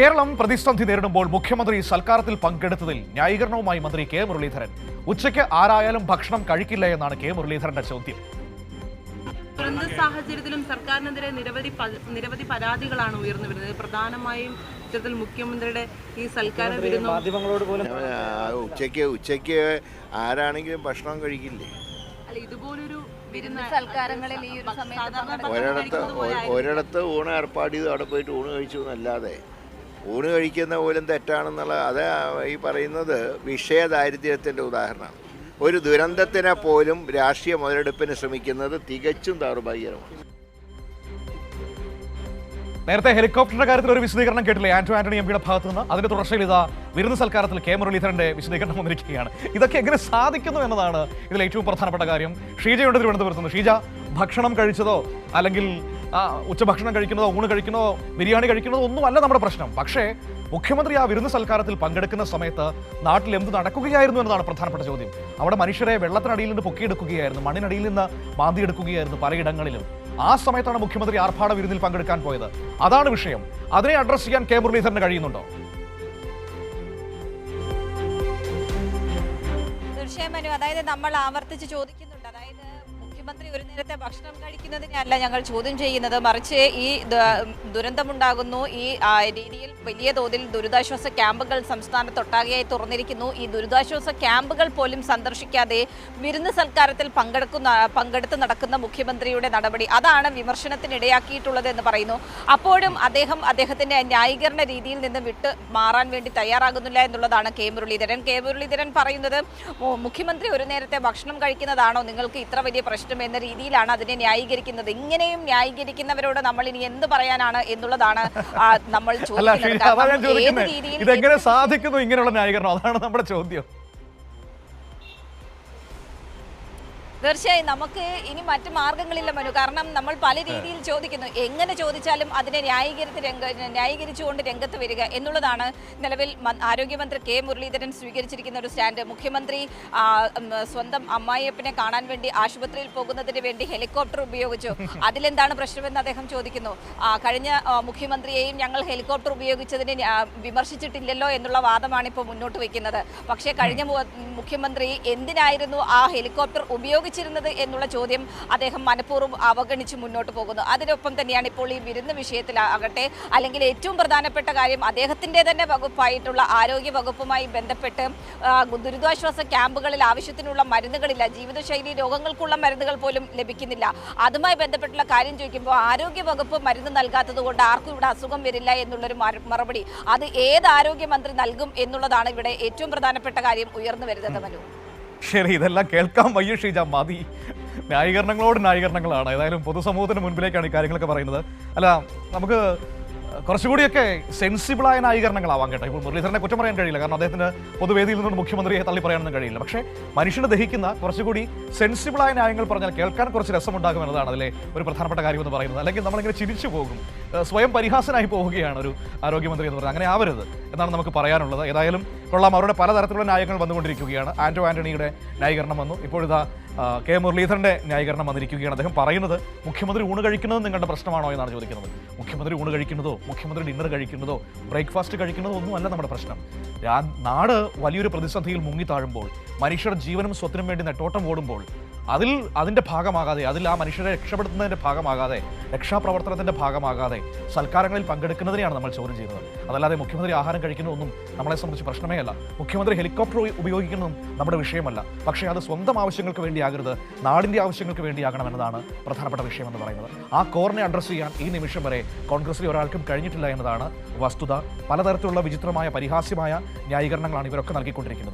കേരളം പ്രതിസന്ധി നേരിടുമ്പോൾ മുഖ്യമന്ത്രി സൽക്കാരത്തിൽ പങ്കെടുത്തതിൽ ന്യായീകരണവുമായി മന്ത്രി കെ മുരളീധരൻ. ഉച്ചയ്ക്ക് ആരായാലും ഭക്ഷണം കഴിക്കില്ല എന്നാണ് കെ മുരളീധരന്റെ ചോദ്യം. ദുരന്ത സാഹചര്യത്തിലും സർക്കാരിനെതിരെ നിരവധി പരാതികളാണ് ഉയർന്നു വരുന്നത്. പ്രധാനമായും ഇത്തരത്തിൽ മുഖ്യമന്ത്രിയുടെ ഈ സൽക്കാര വിരുന്നും മാധ്യമങ്ങളോട് പോലും ഉച്ചയ്ക്ക് ആരാണെങ്കിലും ഭക്ഷണം കഴിക്കില്ലേ? അല്ല, ഇതുപോലൊരു സൽക്കാരങ്ങളിൽ ഈ ഒരു സമയത്ത് ഒരിടത്ത് ഊണ് ഏർപ്പാട് ചെയ്ത് അവിടെ പോയിട്ട് ഊണ് കഴിച്ചു എന്നല്ലാതെ ഊണ് കഴിക്കുന്ന പോലും തെറ്റാണെന്നുള്ള അത് ഈ പറയുന്നത് വിഷയദാരിദ്ര്യത്തിൻ്റെ ഉദാഹരണമാണ്. ഒരു ദുരന്തത്തിനെ പോലും രാഷ്ട്രീയ മുതലെടുപ്പിന് ശ്രമിക്കുന്നത് തികച്ചും ദൗർഭാഗ്യകരമാണ്. നേരത്തെ ഹെലികോപ്റ്ററിന്റെ കാര്യത്തിൽ ഒരു വിശദീകരണം കേട്ടില്ലേ ആന്റണി എംപിയുടെ ഭാഗത്തു നിന്ന്? അതിന്റെ തുടർച്ചയിൽ ഇതാ വിരുന്ന് സൽക്കാരത്തിൽ കെ മുരളീധരന്റെ വിശദീകരണം വന്നിരിക്കുകയാണ്. ഇതൊക്കെ എങ്ങനെ സാധിക്കുന്നു എന്നതാണ് ഇതിൽ ഏറ്റവും പ്രധാനപ്പെട്ട കാര്യം. ഷീജയുണ്ട് തിരുവനന്തപുരത്ത് നിന്ന്. ഷീജ, ഭക്ഷണം കഴിച്ചതോ അല്ലെങ്കിൽ ഉച്ചഭക്ഷണം കഴിക്കുന്നതോ ഊണ് കഴിക്കുന്നതോ ബിരിയാണി കഴിക്കുന്നതോ ഒന്നുമല്ല നമ്മുടെ പ്രശ്നം. പക്ഷേ മുഖ്യമന്ത്രി ആ വിരുന്ന് സൽക്കാരത്തിൽ പങ്കെടുക്കുന്ന സമയത്ത് നാട്ടിൽ എന്ത് നടക്കുകയായിരുന്നു എന്നതാണ് പ്രധാനപ്പെട്ട ചോദ്യം. അവിടെ മനുഷ്യരെ വെള്ളത്തിനടിയിൽ നിന്ന് പൊക്കിയെടുക്കുകയായിരുന്നു, മണ്ണിനടിയിൽ നിന്ന് മാന്തിയെടുക്കുകയായിരുന്നു പലയിടങ്ങളിലും. ആ സമയത്താണ് മുഖ്യമന്ത്രി ആർഭാട വിരുന്നിൽ പങ്കെടുക്കാൻ പോയത്. അതാണ് വിഷയം. അതിനെ അഡ്രസ് ചെയ്യാൻ കെ മുരളീധരന് കഴിയുന്നുണ്ടോ? തീർച്ചയായും മനു, അതായത് നമ്മൾ ആവർത്തിച്ച് ചോദിക്കുന്നുണ്ട്. അതായത് മുഖ്യമന്ത്രി ഒരു നേരത്തെ ഭക്ഷണം കഴിക്കുന്നതിനല്ല ഞങ്ങൾ ചോദ്യം ചെയ്യുന്നത്, മറിച്ച് ഈ ദുരന്തമുണ്ടാകുന്നു, ഈ രീതിയിൽ വലിയ തോതിൽ ദുരിതാശ്വാസ ക്യാമ്പുകൾ സംസ്ഥാനത്തൊട്ടാകെയായി തുറന്നിരിക്കുന്നു. ഈ ദുരിതാശ്വാസ ക്യാമ്പുകൾ പോലും സന്ദർശിക്കാതെ വിരുന്ന് സൽക്കാരത്തിൽ പങ്കെടുത്ത് നടക്കുന്ന മുഖ്യമന്ത്രിയുടെ നടപടി, അതാണ് വിമർശനത്തിനിടയാക്കിയിട്ടുള്ളത് എന്ന് പറയുന്നു. അപ്പോഴും അദ്ദേഹത്തിന്റെ ന്യായീകരണ രീതിയിൽ നിന്ന് വിട്ട് മാറാൻ വേണ്ടി തയ്യാറാകുന്നില്ല എന്നുള്ളതാണ് കെ മുരളീധരൻ പറയുന്നത്. മുഖ്യമന്ത്രി ഒരു നേരത്തെ ഭക്ഷണം കഴിക്കുന്നതാണോ നിങ്ങൾക്ക് ഇത്ര വലിയ പ്രശ്നം എന്ന രീതിയിലാണ് അതിനെ ന്യായീകരിക്കുന്നത്. ഇങ്ങനെയും ന്യായീകരിക്കുന്നവരോട് നമ്മൾ ഇനി എന്ത് പറയാനാണ് എന്നുള്ളതാണ് നമ്മൾ ചോദിക്കുന്നത്. ഇതെങ്ങനെ സാധിക്കുന്നു ഇങ്ങനെയുള്ള ന്യായീകരണം? അതാണ് നമ്മുടെ ചോദ്യം. തീർച്ചയായും നമുക്ക് ഇനി മറ്റു മാർഗങ്ങളില്ല മനു. കാരണം നമ്മൾ പല രീതിയിൽ ചോദിക്കുന്നു. എങ്ങനെ ചോദിച്ചാലും അതിനെ ന്യായീകരിച്ചുകൊണ്ട് രംഗത്ത് വരിക എന്നുള്ളതാണ് നിലവിൽ ആരോഗ്യമന്ത്രി കെ മുരളീധരൻ സ്വീകരിച്ചിരിക്കുന്ന ഒരു സ്റ്റാൻഡ്. മുഖ്യമന്ത്രി സ്വന്തം അമ്മായിയപ്പനെ കാണാൻ വേണ്ടി ആശുപത്രിയിൽ പോകുന്നതിന് വേണ്ടി ഹെലികോപ്റ്റർ ഉപയോഗിച്ചു, അതിലെന്താണ് പ്രശ്നമെന്ന് അദ്ദേഹം ചോദിക്കുന്നു. കഴിഞ്ഞ മുഖ്യമന്ത്രിയെയും ഞങ്ങൾ ഹെലികോപ്റ്റർ ഉപയോഗിച്ചതിനെ വിമർശിച്ചിട്ടില്ലല്ലോ എന്നുള്ള വാദമാണ് ഇപ്പോൾ മുന്നോട്ട് വയ്ക്കുന്നത്. പക്ഷേ കഴിഞ്ഞ മുഖ്യമന്ത്രി എന്തിനായിരുന്നു ആ ഹെലികോപ്റ്റർ ഉപയോഗിച്ചിരുന്നത് എന്നുള്ള ചോദ്യം അദ്ദേഹം മനഃപൂർവ്വം അവഗണിച്ച് മുന്നോട്ട് പോകുന്നു. അതിനൊപ്പം തന്നെയാണ് ഇപ്പോൾ ഈ വിരുന്ന് വിഷയത്തിലാകട്ടെ, അല്ലെങ്കിൽ ഏറ്റവും പ്രധാനപ്പെട്ട കാര്യം അദ്ദേഹത്തിൻ്റെ തന്നെ വകുപ്പായിട്ടുള്ള ആരോഗ്യ വകുപ്പുമായി ബന്ധപ്പെട്ട് ദുരിതാശ്വാസ ക്യാമ്പുകളിൽ ആവശ്യത്തിനുള്ള മരുന്നുകളില്ല, ജീവിതശൈലി രോഗങ്ങൾക്കുള്ള മരുന്നുകൾ പോലും ലഭിക്കുന്നില്ല. അതുമായി ബന്ധപ്പെട്ടുള്ള കാര്യം ചോദിക്കുമ്പോൾ ആരോഗ്യ വകുപ്പ് മരുന്ന് നൽകാത്തത് കൊണ്ട് ആർക്കും ഇവിടെ അസുഖം വരില്ല എന്നുള്ളൊരു മറുപടി അത് ഏത് ആരോഗ്യമന്ത്രി നൽകും എന്നുള്ളതാണ് ഇവിടെ ഏറ്റവും പ്രധാനപ്പെട്ട കാര്യം ഉയർന്നു വരുന്നത് മനു. ശരി, ഇതെല്ലാം കേൾക്കാൻ വയ്യ ഷീജ, മതി. ന്യായീകരണങ്ങളാണ്. ഏതായാലും പൊതുസമൂഹത്തിന് മുൻപിലേക്കാണ് ഈ കാര്യങ്ങളൊക്കെ പറയുന്നത്. അല്ല, നമുക്ക് കുറച്ചുകൂടിയൊക്കെ സെൻസിബിളായ ന്യായീകരണങ്ങളാവാൻ കേട്ടോ. ഇപ്പോൾ മുരളീധരനെ കുറ്റം പറയാൻ കഴിയില്ല, കാരണം അദ്ദേഹത്തിന് പൊതുവേദിയിൽ നിന്നും മുഖ്യമന്ത്രിയെ തള്ളി പറയാനൊന്നും കഴിയില്ല. പക്ഷേ മനുഷ്യനെ ദഹിക്കുന്ന കുറച്ചുകൂടി സെൻസിബിളായ ന്യായങ്ങൾ പറഞ്ഞാൽ കേൾക്കാൻ കുറച്ച് രസമുണ്ടാകും എന്നതാണ് അതിലെ ഒരു പ്രധാനപ്പെട്ട കാര്യം എന്ന് പറയുന്നത്. അല്ലെങ്കിൽ നമ്മളിങ്ങനെ ചിരിച്ചു പോകും, സ്വയം പരിഹാസനായി പോവുകയാണ് ഒരു ആരോഗ്യമന്ത്രി എന്ന് പറയുന്നത്. അങ്ങനെ ആവരുത് എന്നാണ് നമുക്ക് പറയാനുള്ളത്. ഏതായാലും കൊള്ളാം, അവരുടെ പലതരത്തിലുള്ള ന്യായങ്ങൾ വന്നുകൊണ്ടിരിക്കുകയാണ്. ആന്റണിയുടെ ന്യായീകരണം വന്നു, ഇപ്പോഴിതാ കെ മുരളീധരന്റെ ന്യായീകരണം വന്നിരിക്കുകയാണ്. അദ്ദേഹം പറയുന്നത് മുഖ്യമന്ത്രി ഊണ് കഴിക്കുന്നത് നിങ്ങളുടെ പ്രശ്നമാണോ എന്നാണ് ചോദിക്കുന്നത്. മുഖ്യമന്ത്രി ഊണ് കഴിക്കുന്നതോ മുഖ്യമന്ത്രി ഡിന്നർ കഴിക്കുന്നതോ ബ്രേക്ക്ഫാസ്റ്റ് കഴിക്കുന്നതോ ഒന്നുമല്ല നമ്മുടെ പ്രശ്നം. നാട് വലിയൊരു പ്രതിസന്ധിയിൽ മുങ്ങിത്താഴുമ്പോൾ, മനുഷ്യർ ജീവനും സ്വത്തിനും വേണ്ടി നെട്ടോട്ടം ഓടുമ്പോൾ അതിൻ്റെ ഭാഗമാകാതെ, അതിൽ ആ മനുഷ്യരെ രക്ഷപ്പെടുത്തുന്നതിൻ്റെ ഭാഗമാകാതെ, രക്ഷാപ്രവർത്തനത്തിൻ്റെ ഭാഗമാകാതെ സൽക്കാരങ്ങളിൽ പങ്കെടുക്കുന്നതിനെയാണ് നമ്മൾ ചോദ്യം ചെയ്യുന്നത്. അതല്ലാതെ മുഖ്യമന്ത്രി ആഹാരം കഴിക്കുന്നതൊന്നും നമ്മളെ സംബന്ധിച്ച് പ്രശ്നമേ അല്ല. മുഖ്യമന്ത്രി ഹെലികോപ്റ്റർ ഉപയോഗിക്കുന്നതും നമ്മുടെ വിഷയമല്ല. പക്ഷേ അത് സ്വന്തം ആവശ്യങ്ങൾക്ക് വേണ്ടിയാകരുത്, നാടിൻ്റെ ആവശ്യങ്ങൾക്ക് വേണ്ടിയാകണം എന്നതാണ് പ്രധാനപ്പെട്ട വിഷയമെന്ന് പറയുന്നത്. ആ കോറിനെ അഡ്രസ്സ് ചെയ്യാൻ ഈ നിമിഷം വരെ കോൺഗ്രസിൽ ഒരാൾക്കും കഴിഞ്ഞിട്ടില്ല എന്നതാണ് വസ്തുത. പലതരത്തിലുള്ള വിചിത്രമായ പരിഹാസ്യമായ ന്യായീകരണങ്ങളാണ് ഇവരൊക്കെ നൽകിക്കൊണ്ടിരിക്കുന്നത്.